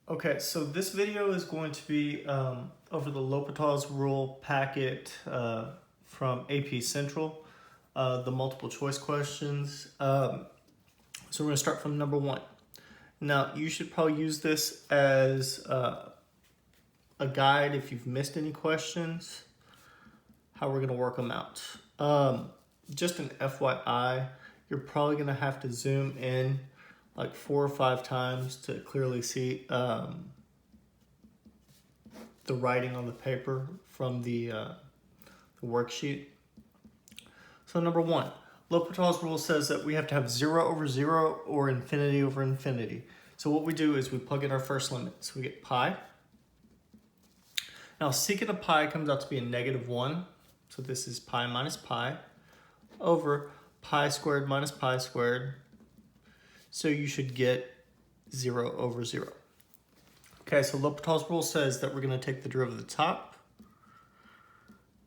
Okay, so this video is going to be over the L'Hopital's rule packet from AP Central, the multiple choice questions. So we're going to start from number 1. Now, you should probably use this as a guide if you've missed any questions, how we're going to work them out. Just an FYI, you're probably going to have to zoom in like 4 or 5 times to clearly see the writing on the paper from the worksheet. So number 1, L'Hopital's rule says that we have to have 0 over 0 or infinity over infinity. So what we do is we plug in our first limit. So we get pi. Now secant of pi comes out to be a -1. So this is pi minus pi over pi squared minus pi squared. So you should get 0 over 0. Okay, so L'Hopital's rule says that we're going to take the derivative of the top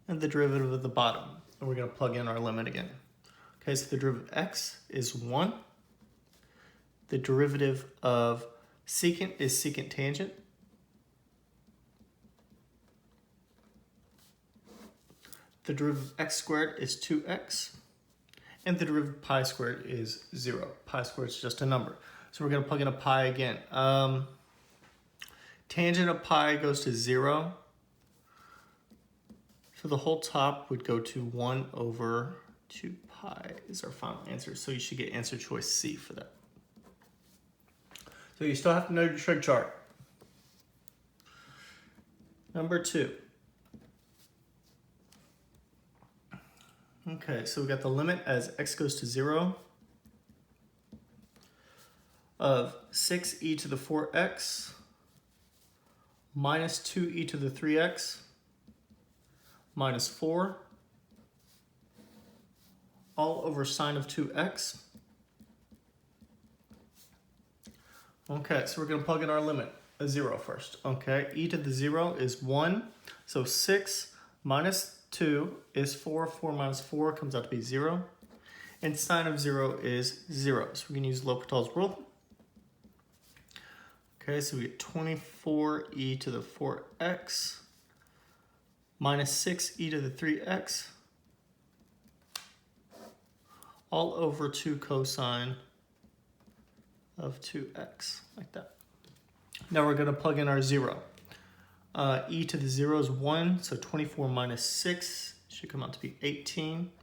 and the derivative of the bottom. And we're going to plug in our limit again. Okay, so the derivative of x is 1. The derivative of secant is secant tangent. The derivative of x squared is 2x. And the derivative of pi squared is 0. Pi squared is just a number. So we're going to plug in a pi again. Tangent of pi goes to 0. So the whole top would go to 1 over 2 pi is our final answer. So you should get answer choice C for that. So you still have to know your trig chart. Number 2. Okay, so we got the limit as x goes to 0 of 6e to the 4x minus 2e to the 3x minus 4 all over sine of 2x. Okay, so we're going to plug in our limit, a 0 first. Okay, e to the 0 is 1, so 6 minus 2 is 4. 4 minus 4 comes out to be 0. And sine of 0 is 0. So we can use L'Hopital's rule. Okay, so we get 24e to the 4x minus 6e to the 3x all over 2 cosine of 2x, like that. Now we're going to plug in our 0. E to the 0 is 1, so 24 minus 6 should come out to be 18.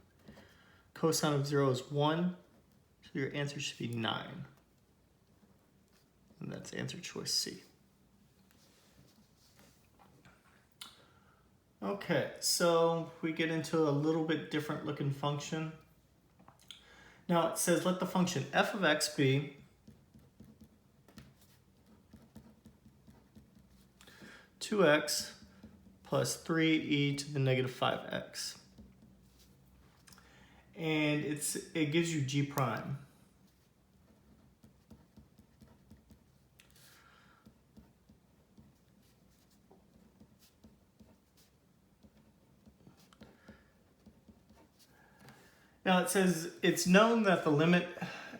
Cosine of 0 is 1, so your answer should be 9. And that's answer choice C. Okay, so we get into a little bit different looking function. Now it says let the function f of x be (2x plus 3e to the negative 5x). And it gives you g prime. Now it says it's known that the limit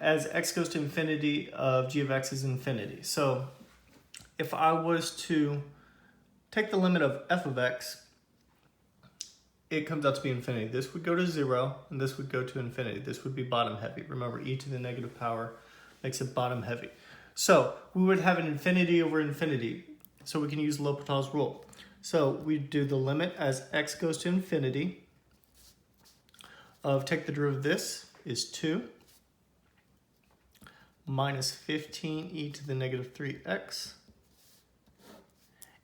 as x goes to infinity of g of x is infinity. So if I was to take the limit of f of x, it comes out to be infinity. This would go to 0, and this would go to infinity. This would be bottom heavy. Remember, e to the negative power makes it bottom heavy. So we would have an infinity over infinity. So we can use L'Hopital's rule. So we do the limit as x goes to infinity of, take the derivative of this, is 2 minus 15e to the negative 3x.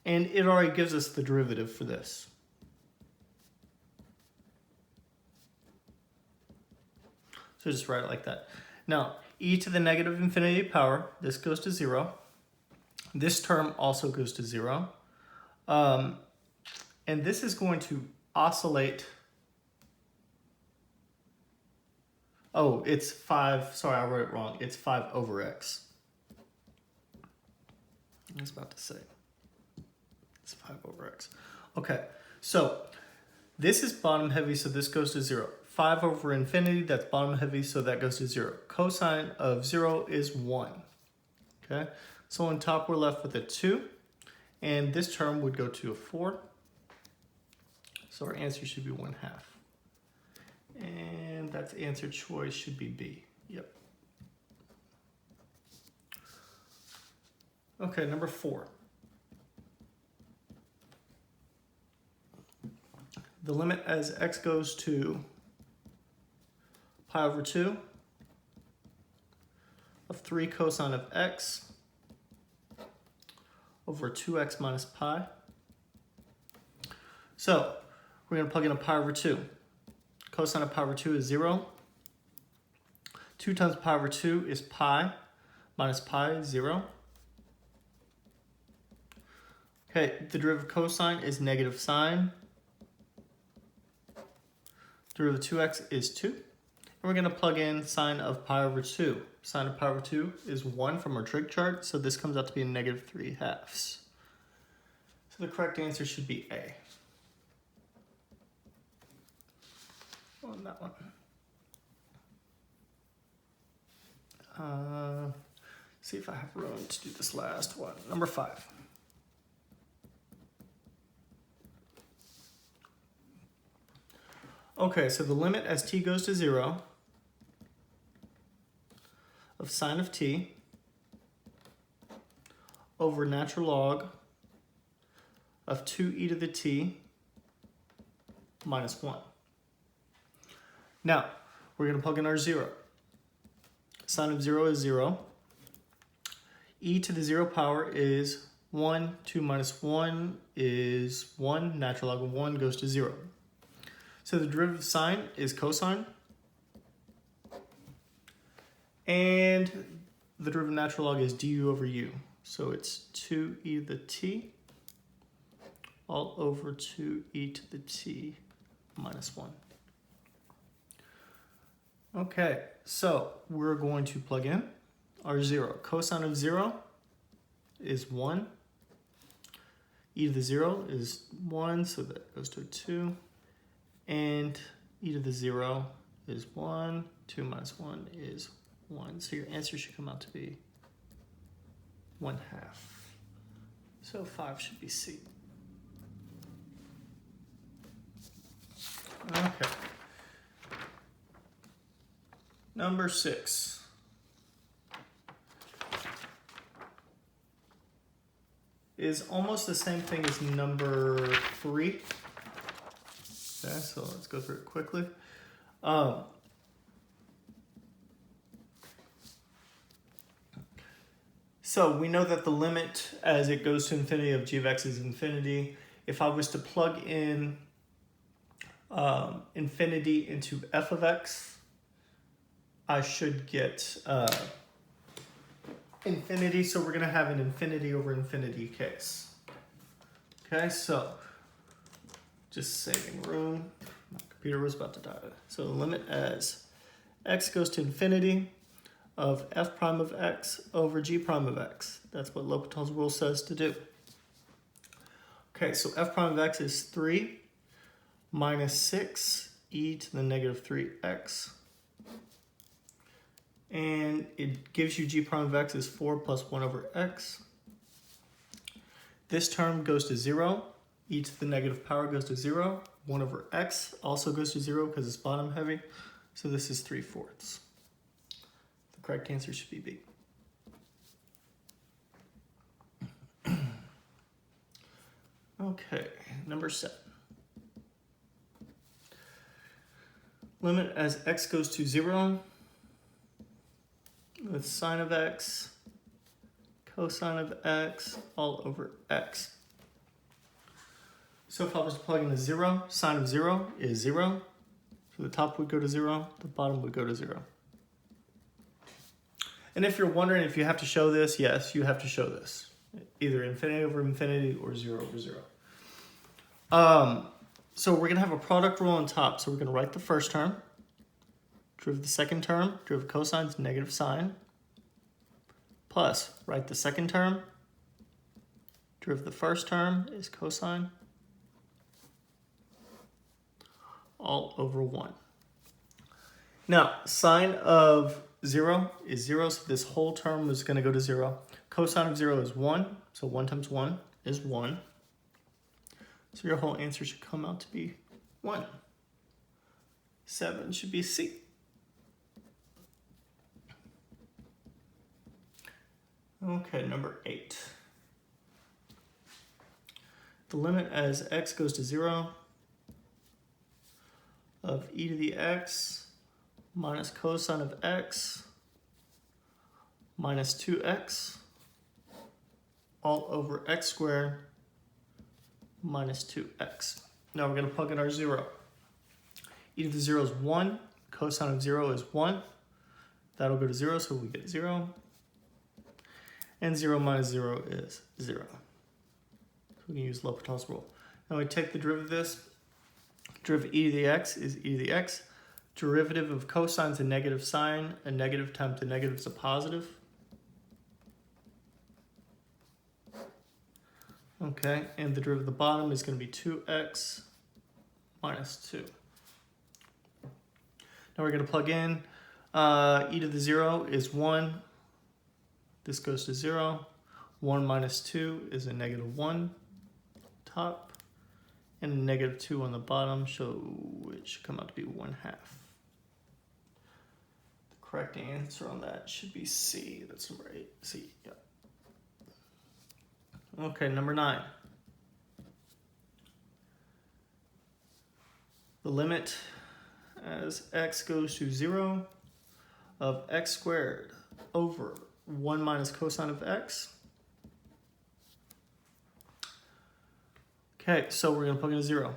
And it already gives us the derivative for this. So just write it like that. Now, e to the negative infinity power, this goes to 0. This term also goes to 0. And this is going to oscillate. Oh, it's 5. Sorry, I wrote it wrong. It's 5 over x. I was about to say. It's 5 over x. Okay, so this is bottom heavy, so this goes to 0. 5 over infinity, that's bottom heavy, so that goes to 0. Cosine of 0 is 1. Okay, So on top we're left with a 2, and this term would go to a 4. So our answer should be 1/2. And that's answer choice should be B. Yep. Okay, number 4. The limit as x goes to pi over 2 of 3 cosine of x over 2x minus pi. So we're going to plug in a pi over 2. Cosine of pi over 2 is 0. 2 times pi over 2 is pi minus pi is 0. Okay, the derivative of cosine is negative sine. Derivative of 2x is 2. And we're going to plug in sine of pi over 2. Sine of pi over 2 is 1 from our trig chart, so this comes out to be a negative 3/2. So the correct answer should be A. On that one. See if I have room to do this last one. Number 5. Okay, so the limit as t goes to 0 of sine of t over natural log of 2e to the t minus 1. Now, we're going to plug in our 0. Sine of 0 is 0. E to the 0 power is 1. 2 minus 1 is 1. Natural log of 1 goes to 0. So the derivative of sine is cosine. And the derivative of natural log is du over u. So it's 2e to the t all over 2e to the t minus 1. Okay, so we're going to plug in our 0. Cosine of 0 is 1. E to the 0 is 1, so that goes to a 2. And e to the 0 is 1. 2 minus 1 is 1. So your answer should come out to be 1/2. So 5 should be C. Okay. Number 6. Is almost the same thing as number 3. Okay, so let's go through it quickly. So we know that the limit as it goes to infinity of g of x is infinity. If I was to plug in infinity into f of x, I should get infinity. So we're going to have an infinity over infinity case. Okay, so just saving room. My computer was about to die. So the limit as x goes to infinity of f prime of x over g prime of x. That's what L'Hopital's rule says to do. Okay, so f prime of x is 3 minus 6 e to the negative 3x. And it gives you g prime of x is 4 plus 1 over x. This term goes to 0. E to the negative power goes to 0. 1 over x also goes to 0 because it's bottom heavy. So this is 3/4. The correct answer should be B. Okay, number 7. Limit as x goes to 0 with sine of x, cosine of x, all over x. So if I was to plug in a 0, sine of 0 is 0. So the top would go to 0, the bottom would go to 0. And if you're wondering if you have to show this, yes, you have to show this. Either infinity over infinity or 0 over 0. So we're going to have a product rule on top. So we're going to write the first term. Derivative of the second term. Derivative of cosine is negative sine. Plus, write the second term. Derivative of the first term is cosine. All over 1. Now, sine of 0 is 0, so this whole term is going to go to 0. Cosine of 0 is 1, so 1 times 1 is 1. So your whole answer should come out to be 1. 7 should be C. Okay, number 8. The limit as x goes to 0 of e to the x minus cosine of x minus 2x all over x squared minus 2x. Now we're going to plug in our 0. E to the 0 is 1. Cosine of 0 is 1. That'll go to 0, so we get 0. And 0 minus 0 is 0. So we can use L'Hopital's rule. Now we take the derivative of this. Derivative e to the x is e to the x. Derivative of cosine is a negative sign. A negative times a negative is a positive. Okay, and the derivative of the bottom is going to be 2x minus 2. Now we're going to plug in e to the 0 is 1. This goes to 0. 1 minus 2 is a negative 1 top. And a negative 2 on the bottom, so it should come out to be 1/2. The correct answer on that should be C. That's number 8. C, yeah. Okay, number 9. The limit as x goes to 0 of x squared over 1 minus cosine of x. Okay, so we're going to plug in a 0.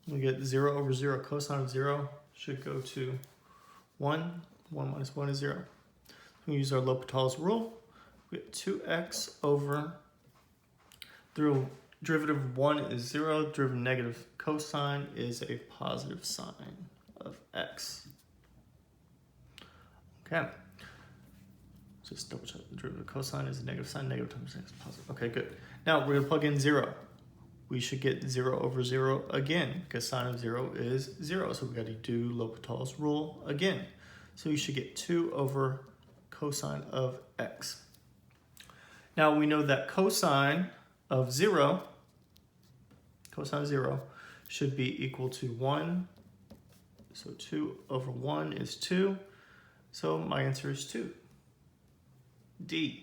We get 0 over 0. Cosine of 0 should go to 1. 1 minus 1 is 0. We use our L'Hopital's rule. We get 2x over, the derivative of 1 is 0. Derivative of negative cosine is a positive sign of x. Okay. Just double check the derivative of cosine is a negative sign. Negative times x is positive. Okay, good. Now we're going to plug in 0. We should get 0 over 0 again, because sine of 0 is 0. So we got to do L'Hopital's rule again. So you should get 2 over cosine of x. Now we know that cosine of 0 should be equal to 1. So 2 over 1 is 2. So my answer is 2. D.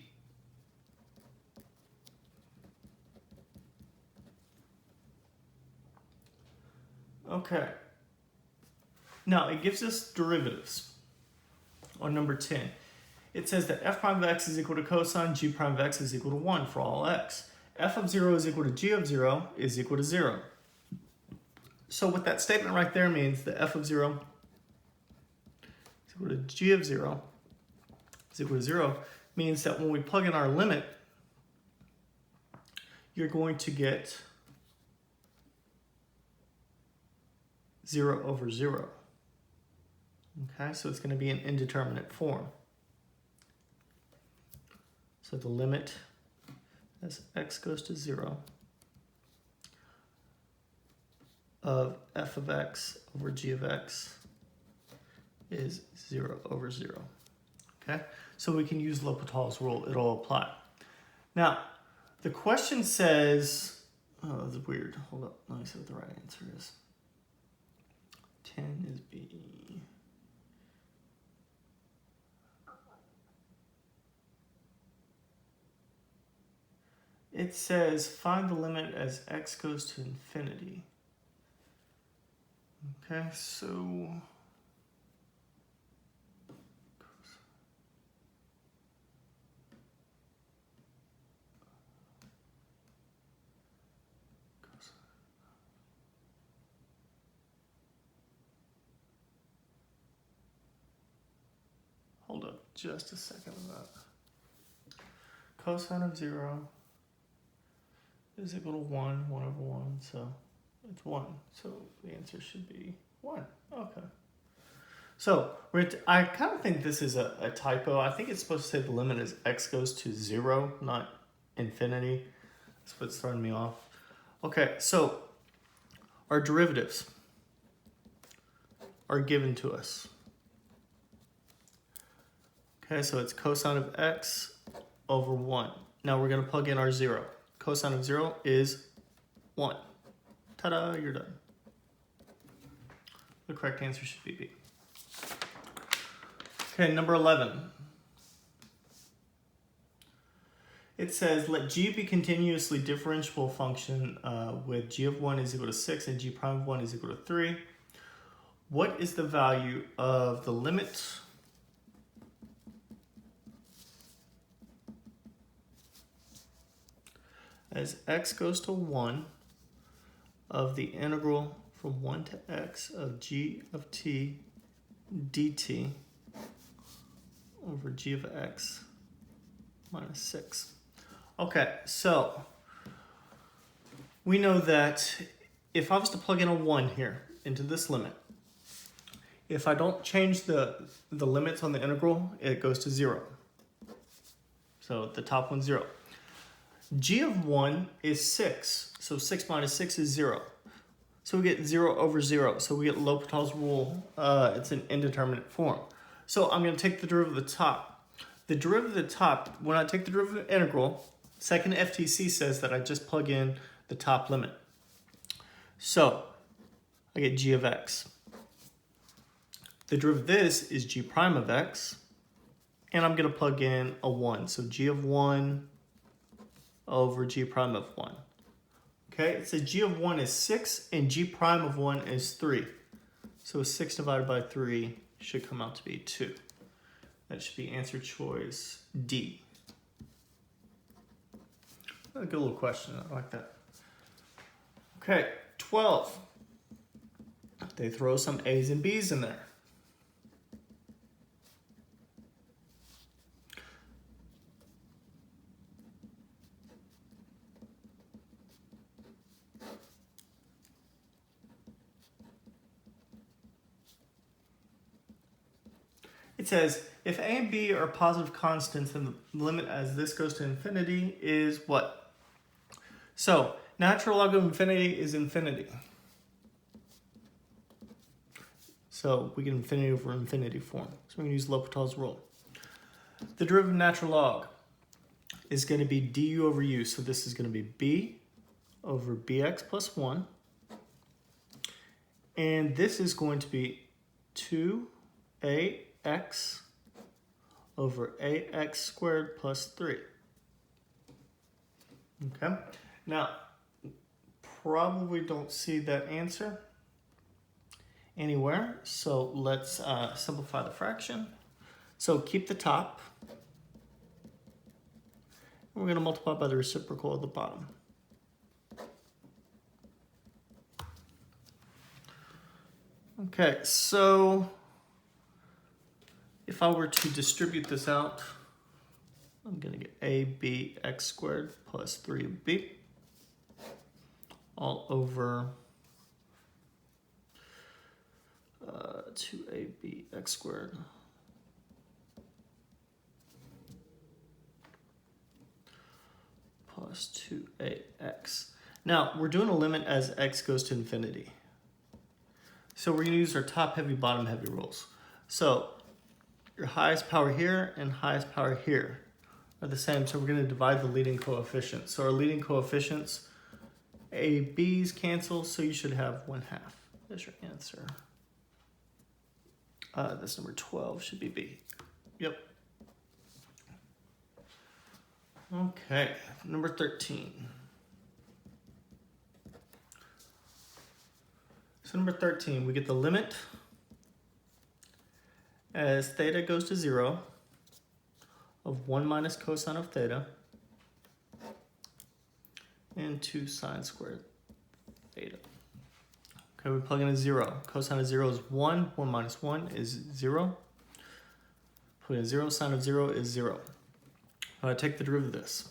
Okay. Now it gives us derivatives on number 10. It says that f prime of x is equal to cosine g prime of x is equal to 1 for all x. F of 0 is equal to g of 0 is equal to 0. So what that statement right there means, that f of 0 is equal to g of 0 is equal to 0, means that when we plug in our limit, you're going to get 0 over 0. Okay, so it's going to be an indeterminate form. So the limit as x goes to 0 of f of x over g of x is 0 over 0. Okay, so we can use L'Hopital's rule. It'll apply. Now, the question says, oh, that's weird. Hold up, let me see what the right answer is. 10 is B. It says find the limit as x goes to infinity. Okay, so hold up just a second on that. Cosine of 0 is equal to 1 over 1, so it's 1. So the answer should be 1. Okay. So I kind of think this is a typo. I think it's supposed to say the limit is x goes to 0, not infinity. That's what's throwing me off. Okay, so our derivatives are given to us. Okay, so it's cosine of x over 1. Now we're going to plug in our 0. Cosine of 0 is 1. Ta-da, you're done. The correct answer should be B. Okay, number 11. It says, let g be continuously differentiable function with g of 1 is equal to 6 and g prime of 1 is equal to 3. What is the value of the limit as x goes to 1 of the integral from 1 to x of g of t dt over g of x minus 6. Okay, so we know that if I was to plug in a 1 here into this limit, if I don't change the limits on the integral, it goes to 0. So the top one's 0. G of 1 is 6, so 6 minus 6 is 0. So we get 0 over 0, so we get L'Hopital's rule. It's an indeterminate form. So I'm going to take the derivative of the top. The derivative of the top, when I take the derivative of the integral, second FTC says that I just plug in the top limit. So I get g of x. The derivative of this is g prime of x, and I'm going to plug in a 1. So g of 1 over g prime of 1. Okay, it says g of 1 is 6 and g prime of 1 is 3. So 6 divided by 3 should come out to be 2. That should be answer choice D. A good little question, I like that. Okay, 12. They throw some A's and B's in there. It says, if A and B are positive constants, then the limit as this goes to infinity is what? So, natural log of infinity is infinity. So, we get infinity over infinity form. So, we're going to use L'Hopital's rule. The derivative of natural log is going to be du over u. So, this is going to be b over bx plus 1. And this is going to be 2ax over ax squared plus 3. Okay, now probably don't see that answer anywhere, so let's simplify the fraction. So keep the top. We're going to multiply by the reciprocal of the bottom. Okay, so if I were to distribute this out, I'm going to get abx squared plus 3b all over 2abx squared plus 2ax. Now, we're doing a limit as x goes to infinity. So we're going to use our top heavy, bottom heavy rules. So your highest power here and highest power here are the same, so we're going to divide the leading coefficients. So our leading coefficients, A, B's cancel, so you should have 1/2. That's your answer. This number 12 should be B. Yep. Okay, number 13. So number 13, we get the limit as theta goes to 0 of 1 minus cosine of theta and 2 sine squared theta. Okay, we plug in a 0. Cosine of 0 is 1. 1 minus 1 is 0. Plug in 0. Sine of 0 is 0. Take the derivative of this.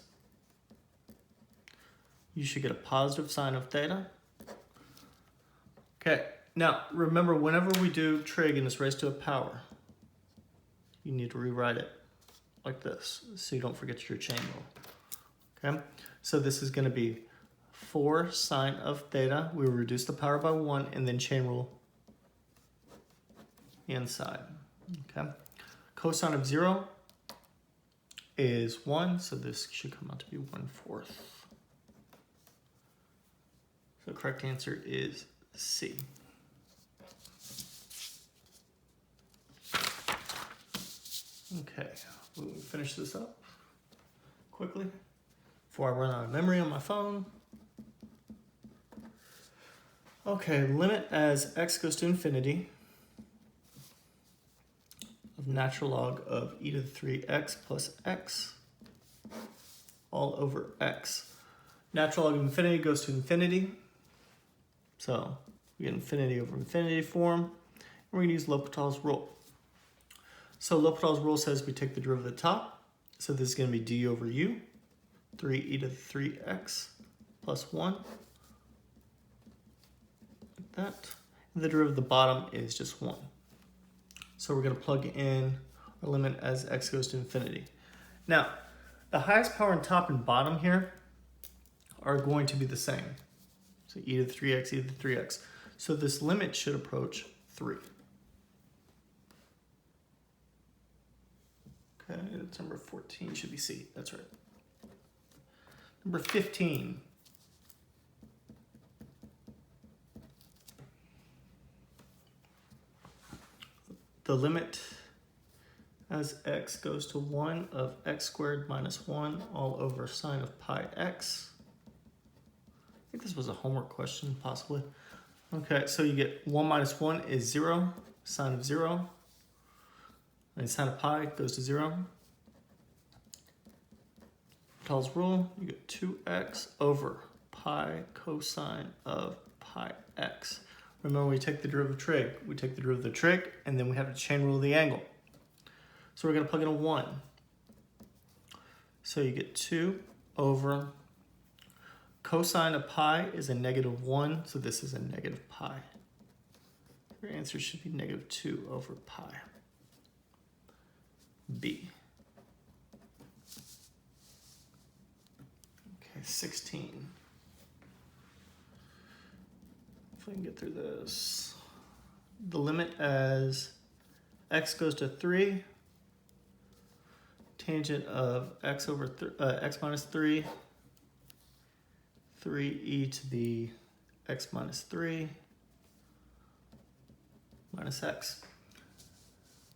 You should get a positive sine of theta. Okay, now remember, whenever we do trig and it's raised to a power, you need to rewrite it like this so you don't forget your chain rule. Okay, so this is going to be 4 sine of theta. We will reduce the power by 1 and then chain rule inside. Okay, cosine of 0 is 1, so this should come out to be 1/4. So the correct answer is C. Okay, we'll finish this up quickly before I run out of memory on my phone. Okay, limit as x goes to infinity of natural log of e to the 3x plus x all over x. Natural log of infinity goes to infinity. So we get infinity over infinity form. And we're going to use L'Hopital's rule. So L'Hopital's rule says we take the derivative of the top. So this is going to be d over u, 3e to the 3x plus 1. Like that. And the derivative of the bottom is just 1. So we're going to plug in our limit as x goes to infinity. Now, the highest power on top and bottom here are going to be the same. So e to the 3x, e to the 3x. So this limit should approach 3. Okay, that's number 14, should be C, that's right. Number 15. The limit as x goes to 1 of x squared minus 1 all over sine of pi x. I think this was a homework question, possibly. Okay, so you get 1 minus 1 is 0, sine of 0. And sine of pi goes to 0. L'Hopital's rule, you get 2x over pi cosine of pi x. Remember, we take the derivative of trig. We take the derivative of the trig, and then we have to chain rule the angle. So we're going to plug in a 1. So you get 2 over cosine of pi is a negative 1, so this is a negative pi. Your answer should be negative 2 over pi. B. Okay, 16. If I can get through this. The limit as x goes to 3, tangent of x over x minus 3, 3e to the x minus 3 minus x.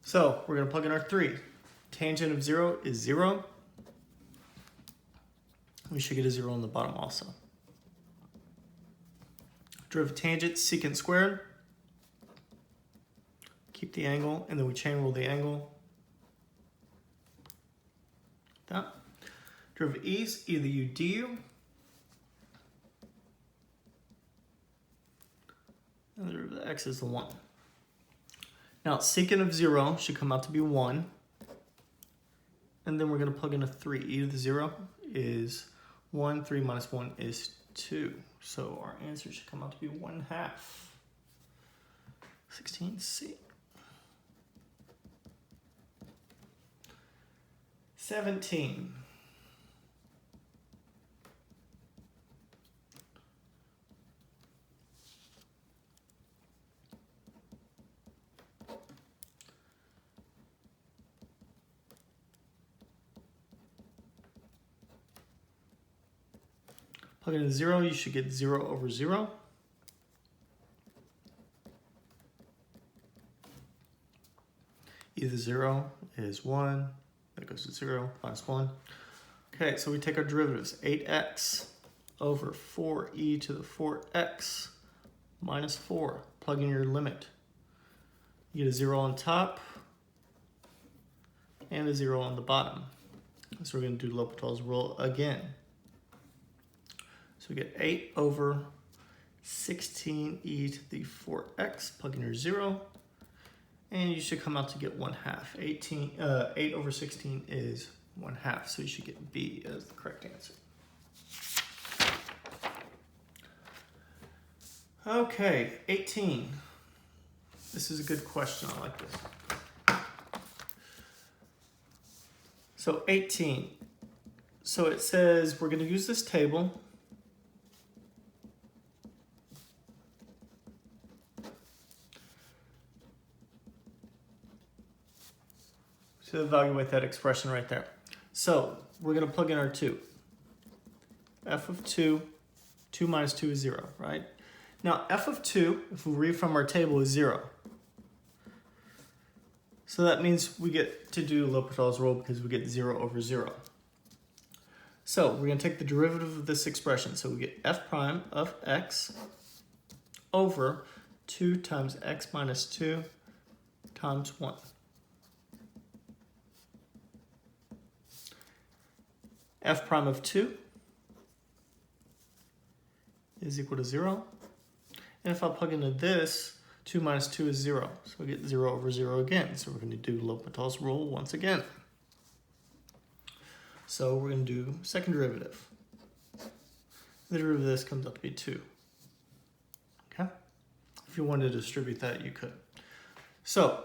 So we're going to plug in our 3. Tangent of 0 is 0. We should get a 0 on the bottom also. Derivative of tangent, secant squared. Keep the angle, and then we chain rule the angle. That. Derivative of e is e to the u du. And the derivative of x is the 1. Now, secant of 0 should come out to be 1. And then we're going to plug in a 3. E to the 0 is 1. 3 minus 1 is 2. So our answer should come out to be 1/2. 16C. 17. Plug in a 0, you should get 0 over 0. Either 0 is 1, that goes to 0, minus 1. Okay, so we take our derivatives. 8x over 4e to the 4x minus 4. Plug in your limit. You get a 0 on top and a 0 on the bottom. So we're going to do L'Hopital's rule again. So we get 8 over 16e to the 4x, plug in your 0, and you should come out to get 1/2. 8 over 16 is 1/2, so you should get B as the correct answer. Okay, 18. This is a good question, I like this. So 18. So it says we're going to use this table. To evaluate that expression right there. So we're going to plug in our 2. F of 2, 2 minus 2 is 0, right? Now f of 2, if we read from our table, is 0. So that means we get to do L'Hopital's rule because we get 0 over 0. So we're going to take the derivative of this expression. So we get f prime of x over 2 times x minus 2 times 1. F prime of 2 is equal to 0. And if I plug into this, 2 minus 2 is 0. So we get 0 over 0 again. So we're going to do L'Hopital's rule once again. So we're going to do second derivative. The derivative of this comes up to be 2. Okay? If you wanted to distribute that, you could. So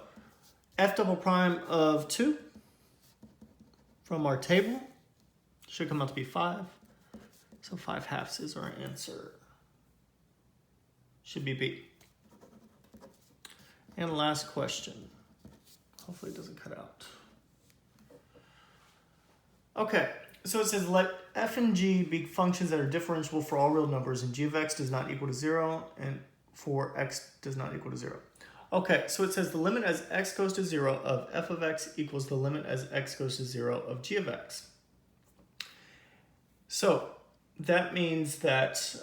f double prime of 2 from our table should come out to be 5. So 5/2 is our answer. Should be B. And last question. Hopefully it doesn't cut out. Okay, so it says let f and g be functions that are differentiable for all real numbers, and g of x does not equal to 0, and for x does not equal to 0. Okay, so it says the limit as x goes to 0 of f of x equals the limit as x goes to 0 of g of x. So that means that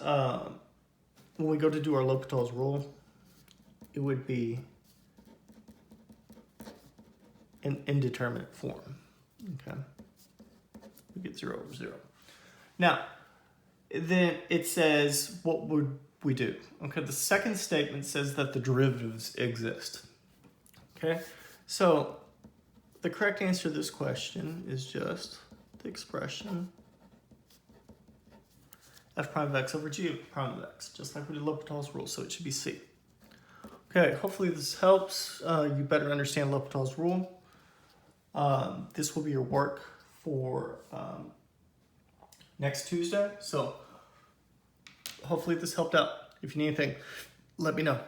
when we go to do our L'Hopital's rule, it would be an indeterminate form. Okay, we get 0 over 0. Now, then it says, what would we do? Okay, the second statement says that the derivatives exist. Okay, so the correct answer to this question is just the expression f prime of x over g prime of x, just like we did L'Hopital's rule, so it should be C. Okay, hopefully this helps you better understand L'Hopital's rule. This will be your work for next Tuesday, so hopefully this helped out. If you need anything, let me know.